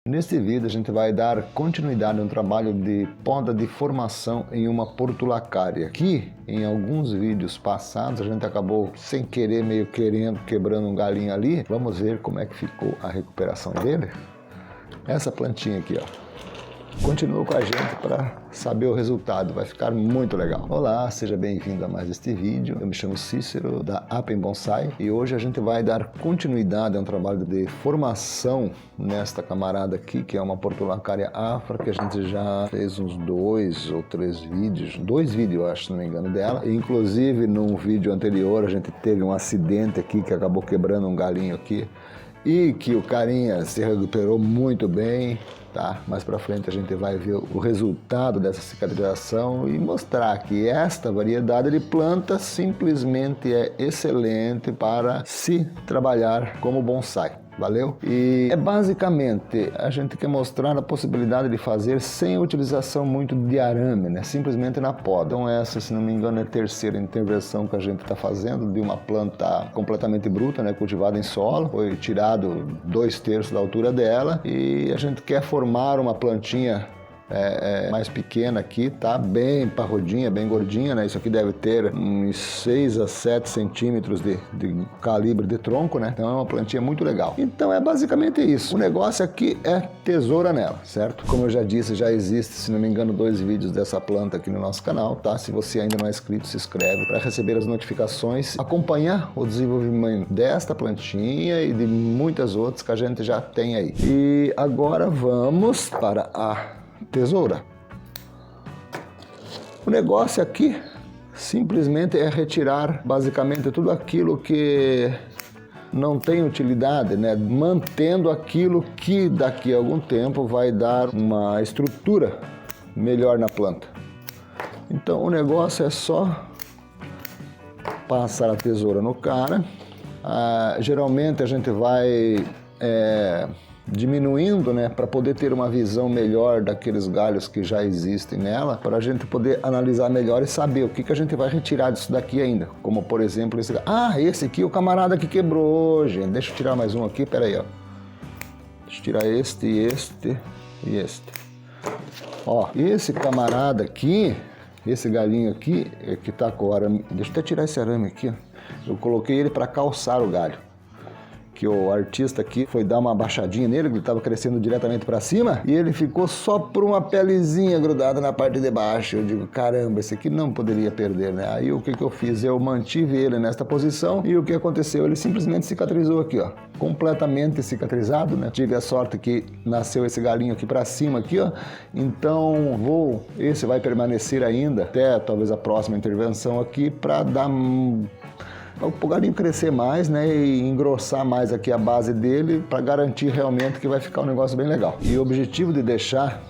Neste vídeo a gente vai dar continuidade a um trabalho de poda de formação em uma portulacária, que em alguns vídeos passados a gente acabou sem querer, meio querendo, quebrando um galinho ali. Vamos ver como é que ficou a recuperação dele. Essa plantinha aqui, ó. Continua com a gente para saber o resultado, vai ficar muito legal. Olá, seja bem-vindo a mais este vídeo. Eu me chamo Cícero, da Apen Bonsai, e hoje a gente vai dar continuidade a um trabalho de formação nesta camarada aqui, que é uma portulacária afra, que a gente já fez uns 2 ou 3 vídeos, 2 vídeos eu acho, se não me engano, dela. Inclusive, num vídeo anterior a gente teve um acidente aqui que acabou quebrando um galinho aqui, e que o carinha se recuperou muito bem. Tá? Mais pra frente a gente vai ver o resultado dessa cicatrização e mostrar que esta variedade de planta simplesmente é excelente para se trabalhar como bonsai. Valeu? E basicamente a gente quer mostrar a possibilidade de fazer sem a utilização muito de arame, né? Simplesmente na poda. Então essa, se não me engano, é a terceira intervenção que a gente está fazendo de uma planta completamente bruta, né? Cultivada em solo. Foi tirado 2/3 da altura dela e a gente quer formar uma plantinha mais pequena aqui, tá? Bem parrudinha, bem gordinha, né? Isso aqui deve ter uns 6 a 7 centímetros de calibre de tronco, né? Então é uma plantinha muito legal. Então é basicamente isso. O negócio aqui é tesoura nela, certo? Como eu já disse, já existe, se não me engano, 2 vídeos dessa planta aqui no nosso canal, tá? Se você ainda não é inscrito, se inscreve para receber as notificações, acompanhar o desenvolvimento desta plantinha e de muitas outras que a gente já tem aí. E agora vamos para a tesoura. O negócio aqui simplesmente é retirar basicamente tudo aquilo que não tem utilidade, né? Mantendo aquilo que daqui a algum tempo vai dar uma estrutura melhor na planta. Então o negócio é só passar a tesoura no cara. Geralmente a gente vai diminuindo, né, para poder ter uma visão melhor daqueles galhos que já existem nela, para a gente poder analisar melhor e saber o que a gente vai retirar disso daqui ainda. Como, por exemplo, esse... esse aqui, o camarada que quebrou, gente. Deixa eu tirar mais um aqui, pera aí, ó. Deixa eu tirar este e este. Ó, esse camarada aqui, esse galinho aqui, que tá com o arame... Deixa eu até tirar esse arame aqui, ó. Eu coloquei ele para calçar o galho. Que o artista aqui foi dar uma baixadinha nele, que ele estava crescendo diretamente para cima, e ele ficou só por uma pelezinha grudada na parte de baixo. Eu digo, caramba, esse aqui não poderia perder, né? Aí o que eu fiz? Eu mantive ele nesta posição, e o que aconteceu? Ele simplesmente cicatrizou aqui, ó, completamente cicatrizado, né? Tive a sorte que nasceu esse galinho aqui para cima, aqui, ó. Então esse vai permanecer ainda até talvez a próxima intervenção aqui, para dar o galinho crescer mais, né, e engrossar mais aqui a base dele, para garantir realmente que vai ficar um negócio bem legal. E o objetivo de deixar,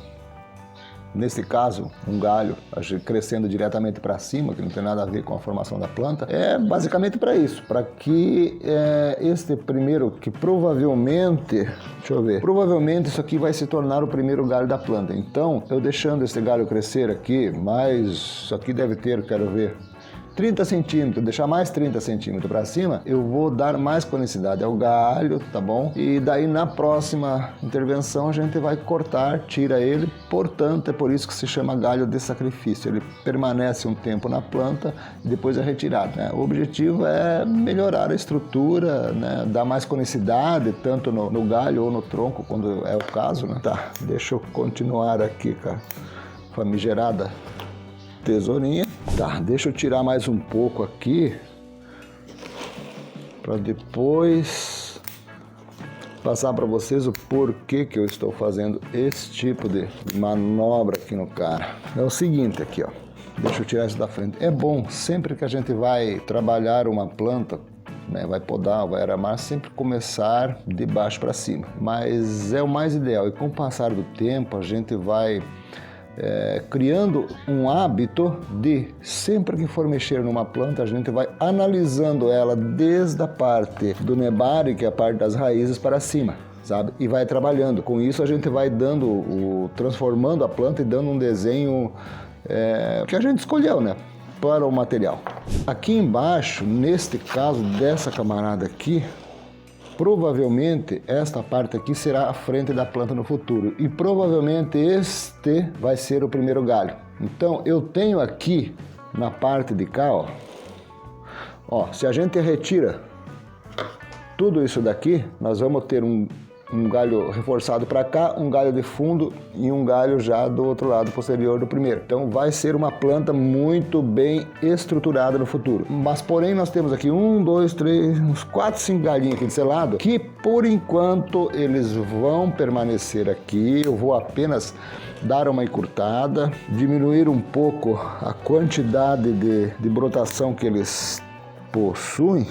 nesse caso, um galho crescendo diretamente para cima, que não tem nada a ver com a formação da planta, é basicamente para isso, para que este primeiro, que provavelmente, deixa eu ver, provavelmente isso aqui vai se tornar o primeiro galho da planta. Então, eu deixando esse galho crescer aqui, mas isso aqui deve ter, quero ver, 30 centímetros, deixar mais 30 centímetros para cima, eu vou dar mais conicidade ao galho, tá bom? E daí na próxima intervenção a gente vai cortar, tira ele, portanto é por isso que se chama galho de sacrifício. Ele permanece um tempo na planta e depois é retirado, né? O objetivo é melhorar a estrutura, né? Dar mais conicidade, tanto no galho ou no tronco, quando é o caso, né? Tá, deixa eu continuar aqui com a famigerada tesourinha. Tá, deixa eu tirar mais um pouco aqui para depois passar para vocês o porquê que eu estou fazendo esse tipo de manobra aqui no cara. É o seguinte aqui, ó. Deixa eu tirar isso da frente. É bom, sempre que a gente vai trabalhar uma planta, né, vai podar, vai aramar, sempre começar de baixo para cima. Mas é o mais ideal. E com o passar do tempo, a gente vai criando um hábito de, sempre que for mexer numa planta, a gente vai analisando ela desde a parte do nebário, que é a parte das raízes, para cima, sabe? E vai trabalhando. Com isso a gente vai transformando a planta e dando um desenho que a gente escolheu, né? Para o material. Aqui embaixo, neste caso dessa camarada aqui, provavelmente esta parte aqui será a frente da planta no futuro e provavelmente este vai ser o primeiro galho. Então eu tenho aqui na parte de cá, ó, se a gente retira tudo isso daqui, nós vamos ter um galho reforçado para cá, um galho de fundo e um galho já do outro lado posterior do primeiro. Então vai ser uma planta muito bem estruturada no futuro. Mas porém nós temos aqui 1, 2, 3, uns 4, 5 galhinhos aqui desse lado, que por enquanto eles vão permanecer aqui. Eu vou apenas dar uma encurtada, diminuir um pouco a quantidade de brotação que eles possuem.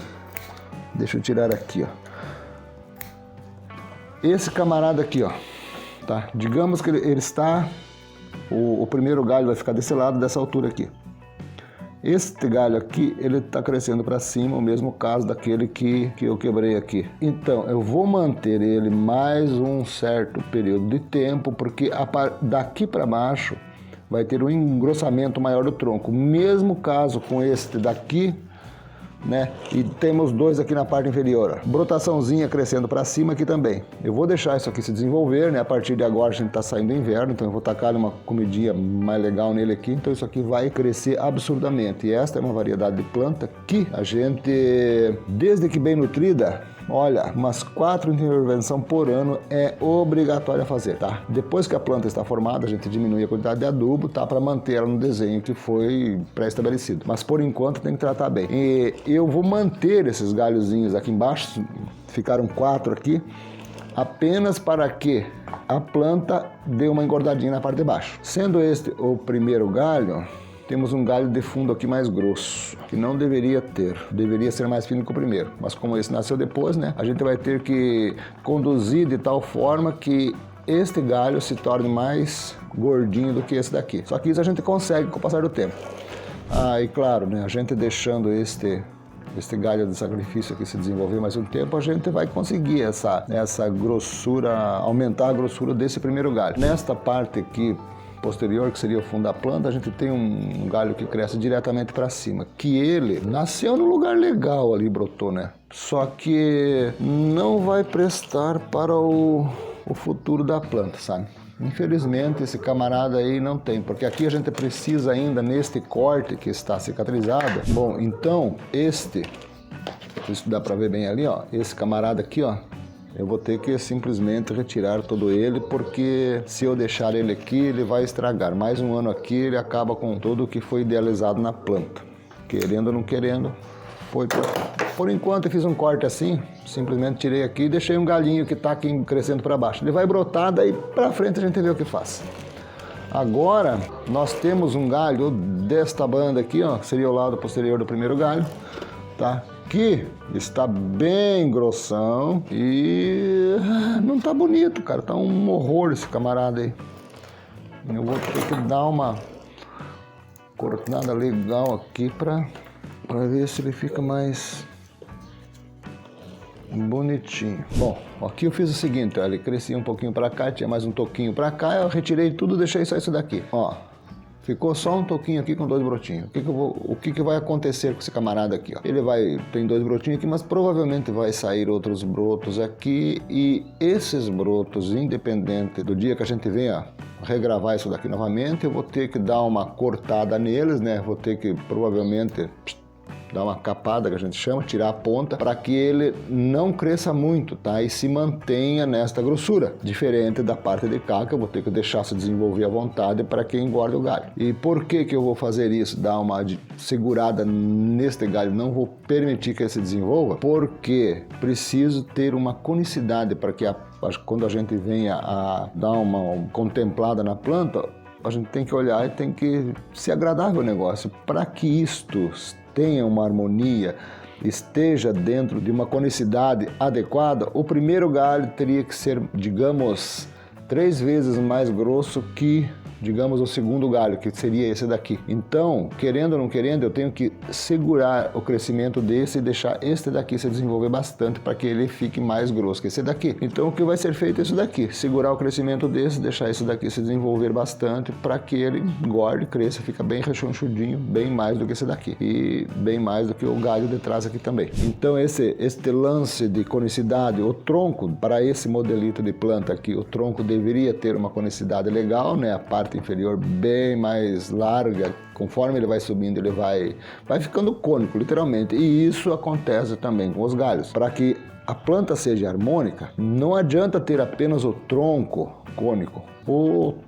Deixa eu tirar aqui, ó. Esse camarada aqui, ó, tá? Digamos que ele está, o primeiro galho vai ficar desse lado, dessa altura aqui. Este galho aqui, ele está crescendo para cima, o mesmo caso daquele que eu quebrei aqui. Então, eu vou manter ele mais um certo período de tempo, porque daqui para baixo vai ter um engrossamento maior do tronco. Mesmo caso com este daqui, né? E temos dois aqui na parte inferior, ó. Brotaçãozinha crescendo para cima aqui também. Eu vou deixar isso aqui se desenvolver, né? A partir de agora a gente está saindo do inverno, então eu vou tacar uma comidinha mais legal nele aqui, então isso aqui vai crescer absurdamente. E esta é uma variedade de planta que a gente, desde que bem nutrida, olha, umas 4 intervenções por ano é obrigatória fazer, tá? Depois que a planta está formada, a gente diminui a quantidade de adubo, tá? Para manter ela no desenho que foi pré-estabelecido. Mas por enquanto tem que tratar bem. E eu vou manter esses galhozinhos aqui embaixo, ficaram 4 aqui, apenas para que a planta dê uma engordadinha na parte de baixo. Sendo este o primeiro galho, temos um galho de fundo aqui mais grosso, que não deveria ter, deveria ser mais fino que o primeiro. Mas como esse nasceu depois, né, a gente vai ter que conduzir de tal forma que este galho se torne mais gordinho do que esse daqui. Só que isso a gente consegue com o passar do tempo. E claro, né, a gente deixando este galho de sacrifício aqui se desenvolver mais um tempo, a gente vai conseguir essa grossura, aumentar a grossura desse primeiro galho. Nesta parte aqui posterior, que seria o fundo da planta, a gente tem um galho que cresce diretamente para cima, que ele nasceu num lugar legal ali, brotou, né? Só que não vai prestar para o futuro da planta, sabe? Infelizmente esse camarada aí não tem, porque aqui a gente precisa ainda neste corte que está cicatrizado. Bom, então isso dá para ver bem ali, ó, esse camarada aqui, ó, eu vou ter que simplesmente retirar todo ele, porque se eu deixar ele aqui, ele vai estragar. Mais um ano aqui, ele acaba com tudo o que foi idealizado na planta. Querendo ou não querendo, foi pra... Por enquanto eu fiz um corte assim, simplesmente tirei aqui e deixei um galinho que está aqui crescendo para baixo. Ele vai brotar, daí para frente a gente vê o que faz. Agora, nós temos um galho desta banda aqui, ó, que seria o lado posterior do primeiro galho, tá? Que está bem grossão e não tá bonito, cara. Tá um horror esse camarada aí. Eu vou ter que dar uma cortada legal aqui para ver se ele fica mais bonitinho. Bom, aqui eu fiz o seguinte, ó, ele crescia um pouquinho para cá, tinha mais um toquinho para cá, eu retirei tudo, deixei só isso daqui, ó. Ficou só um toquinho aqui com 2 brotinhos. O que vai acontecer com esse camarada aqui, ó? Ele tem 2 brotinhos aqui, mas provavelmente vai sair outros brotos aqui, e esses brotos, independente do dia que a gente venha regravar isso daqui novamente, eu vou ter que dar uma cortada neles, né? Vou ter que provavelmente dar uma capada, que a gente chama, tirar a ponta, para que ele não cresça muito, tá? E se mantenha nesta grossura, diferente da parte de cá, que eu vou ter que deixar se desenvolver à vontade para que engorde o galho. E por que eu vou fazer isso? Dar uma segurada neste galho, não vou permitir que ele se desenvolva, porque preciso ter uma conicidade para que quando a gente venha a dar uma contemplada na planta, a gente tem que olhar e tem que ser agradável o negócio, para que isto tenha uma harmonia, esteja dentro de uma conicidade adequada. O primeiro galho teria que ser, digamos, 3 vezes mais grosso que digamos, o segundo galho, que seria esse daqui. Então, querendo ou não querendo, eu tenho que segurar o crescimento desse e deixar este daqui se desenvolver bastante para que ele fique mais grosso que esse daqui. Então, o que vai ser feito é isso daqui, segurar o crescimento desse, deixar esse daqui se desenvolver bastante para que ele engorde, cresça, fica bem rechonchudinho, bem mais do que esse daqui e bem mais do que o galho de trás aqui também. Então, este lance de conicidade, o tronco, para esse modelito de planta aqui, o tronco deveria ter uma conicidade legal, né? A parte inferior bem mais larga, conforme ele vai subindo, ele vai ficando cônico, literalmente. E isso acontece também com os galhos. Para que a planta seja harmônica, não adianta ter apenas o tronco cônico.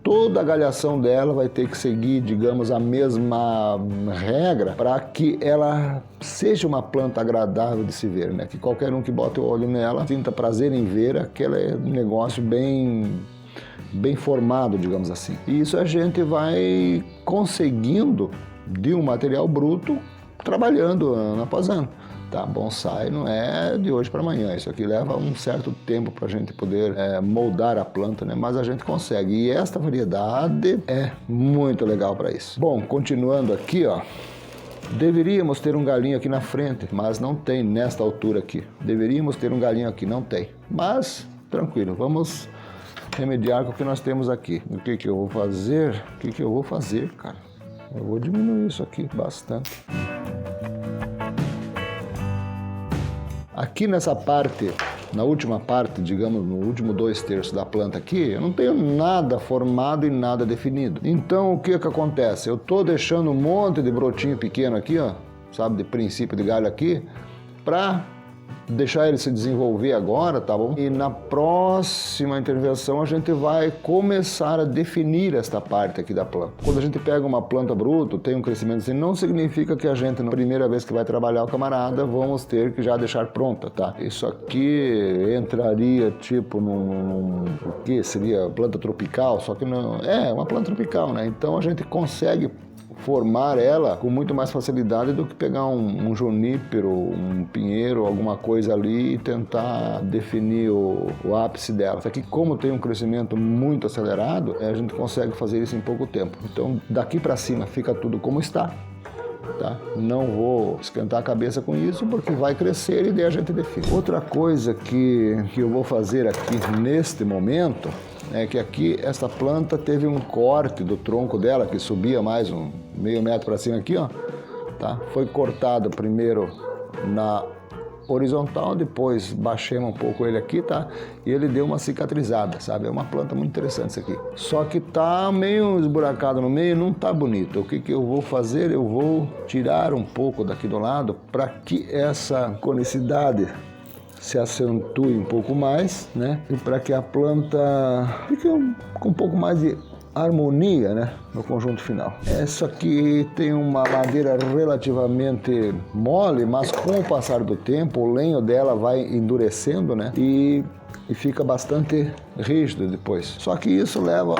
Toda a galhação dela vai ter que seguir, digamos, a mesma regra para que ela seja uma planta agradável de se ver, né? Que qualquer um que bota o olho nela sinta prazer em ver aquele negócio bem formado, digamos assim. E isso a gente vai conseguindo de um material bruto, trabalhando ano após ano. Tá, bonsai não é de hoje para amanhã, isso aqui leva um certo tempo para a gente poder moldar a planta, né? Mas a gente consegue, e esta variedade é muito legal para isso. Bom, continuando aqui, ó, deveríamos ter um galinho aqui na frente, mas não tem nesta altura aqui. Deveríamos ter um galinho aqui, não tem, mas tranquilo, vamos remediar com o que nós temos aqui. O que que eu vou fazer? O que que eu vou fazer, cara? Eu vou diminuir isso aqui bastante. Aqui nessa parte, na última parte, digamos, no último 2/3 da planta aqui, eu não tenho nada formado e nada definido. Então, o que que acontece? Eu tô deixando um monte de brotinho pequeno aqui, ó, sabe, de princípio de galho aqui, para deixar ele se desenvolver agora, tá bom? E na próxima intervenção a gente vai começar a definir esta parte aqui da planta. Quando a gente pega uma planta bruta, tem um crescimento assim, não significa que a gente, na primeira vez que vai trabalhar o camarada, vamos ter que já deixar pronta, tá? Isso aqui entraria tipo o que seria planta tropical, só que não é uma planta tropical, né? Então a gente consegue formar ela com muito mais facilidade do que pegar um junípero, um pinheiro, alguma coisa ali e tentar definir o ápice dela. Isso aqui, como tem um crescimento muito acelerado, a gente consegue fazer isso em pouco tempo. Então, daqui para cima fica tudo como está. Tá? Não vou esquentar a cabeça com isso porque vai crescer e daí a gente define. Outra coisa que eu vou fazer aqui neste momento é que aqui essa planta teve um corte do tronco dela que subia mais um meio metro para cima aqui, ó, tá? Foi cortado primeiro na horizontal, depois baixemos um pouco ele aqui, tá? E ele deu uma cicatrizada, sabe? É uma planta muito interessante isso aqui. Só que tá meio esburacado no meio, não tá bonito. O que que eu vou fazer? Eu vou tirar um pouco daqui do lado para que essa conicidade se acentue um pouco mais, né? E para que a planta fique com um pouco mais de harmonia, né, no conjunto final. Essa aqui tem uma madeira relativamente mole, mas com o passar do tempo o lenho dela vai endurecendo, né, e fica bastante rígido depois. Só que isso leva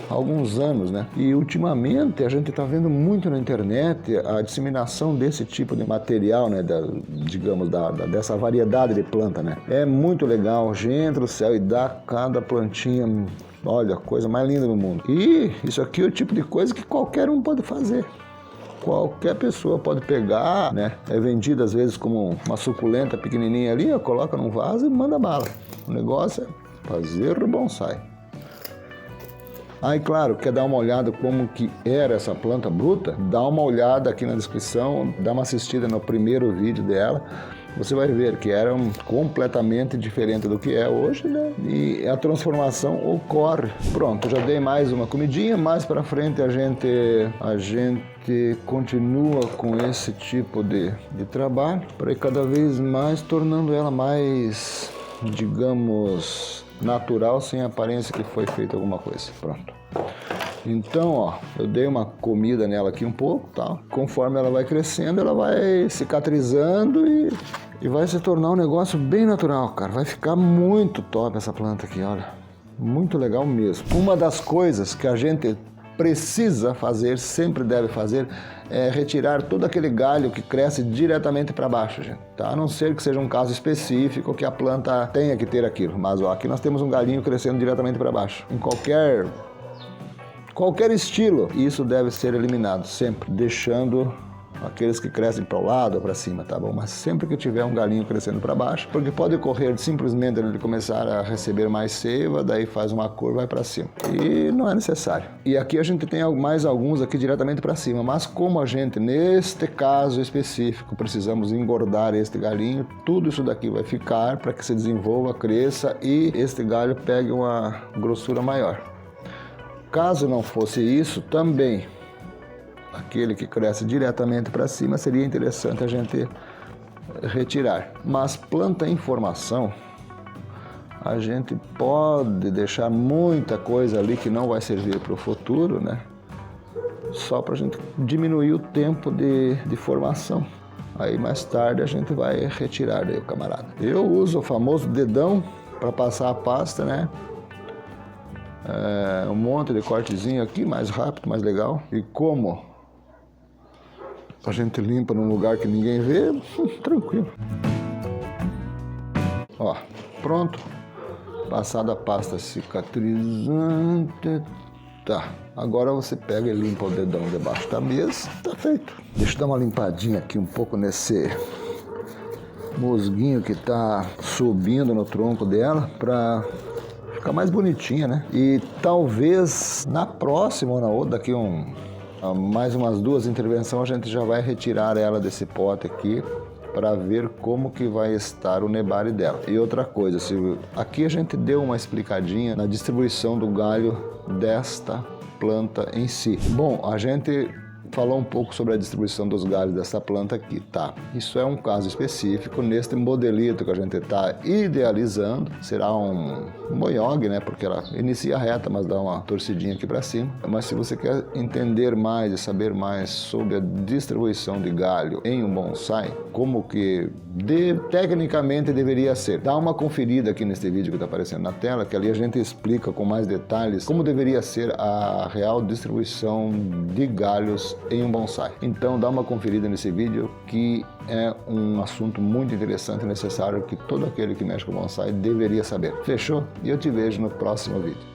alguns anos, né? E ultimamente a gente está vendo muito na internet a disseminação desse tipo de material, né? Dessa variedade de planta, né? É muito legal, gente do céu, e dá cada plantinha, olha, coisa mais linda do mundo. E isso aqui é o tipo de coisa que qualquer um pode fazer. Qualquer pessoa pode pegar, né? É vendido às vezes como uma suculenta pequenininha ali, ó, coloca num vaso e manda bala. O negócio é fazer bonsai. Aí, claro, quer dar uma olhada como que era essa planta bruta? Dá uma olhada aqui na descrição, dá uma assistida no primeiro vídeo dela. Você vai ver que era completamente diferente do que é hoje, né? E a transformação ocorre. Pronto, já dei mais uma comidinha, mais para frente a gente continua com esse tipo de trabalho para ir cada vez mais tornando ela mais, digamos, natural, sem aparência que foi feita alguma coisa. Pronto. Então, ó, eu dei uma comida nela aqui um pouco, tá? Conforme ela vai crescendo, ela vai cicatrizando e vai se tornar um negócio bem natural, cara. Vai ficar muito top essa planta aqui, olha. Muito legal mesmo. Uma das coisas que a gente precisa fazer, sempre deve fazer, é retirar todo aquele galho que cresce diretamente para baixo, gente, tá? A não ser que seja um caso específico que a planta tenha que ter aquilo. Mas, ó, aqui nós temos um galinho crescendo diretamente para baixo. Em qualquer qualquer estilo, isso deve ser eliminado sempre, deixando aqueles que crescem para o lado ou para cima, tá bom? Mas sempre que tiver um galinho crescendo para baixo, porque pode ocorrer simplesmente ele começar a receber mais seiva, daí faz uma curva e vai para cima. E não é necessário. E aqui a gente tem mais alguns aqui diretamente para cima, mas como a gente, neste caso específico, precisamos engordar este galinho, tudo isso daqui vai ficar para que se desenvolva, cresça e este galho pegue uma grossura maior. Caso não fosse isso, também aquele que cresce diretamente para cima, seria interessante a gente retirar. Mas planta em formação, a gente pode deixar muita coisa ali que não vai servir para o futuro, né? Só para a gente diminuir o tempo de formação. Aí mais tarde a gente vai retirar daí o camarada. Eu uso o famoso dedão para passar a pasta, né? Um monte de cortezinho aqui, mais rápido, mais legal. E como a gente limpa num lugar que ninguém vê, tranquilo. Ó, pronto. Passada a pasta cicatrizante. Tá, agora você pega e limpa o dedão debaixo da mesa. Tá feito. Deixa eu dar uma limpadinha aqui um pouco nesse musguinho que tá subindo no tronco dela pra ficar mais bonitinha, né? E talvez na próxima ou na outra, daqui mais umas 2 intervenções, a gente já vai retirar ela desse pote aqui para ver como que vai estar o nebari dela. E outra coisa, Silvio, aqui a gente deu uma explicadinha na distribuição do galho desta planta em si. Bom, a gente falou um pouco sobre a distribuição dos galhos dessa planta aqui, tá? Isso é um caso específico. Neste modelito que a gente está idealizando, será um moyong, né? Porque ela inicia reta, mas dá uma torcidinha aqui para cima. Mas se você quer entender mais e saber mais sobre a distribuição de galho em um bonsai, como que tecnicamente deveria ser, dá uma conferida aqui neste vídeo que está aparecendo na tela, que ali a gente explica com mais detalhes como deveria ser a real distribuição de galhos em um bonsai. Então dá uma conferida nesse vídeo, que é um assunto muito interessante e necessário que todo aquele que mexe com bonsai deveria saber. Fechou? E eu te vejo no próximo vídeo.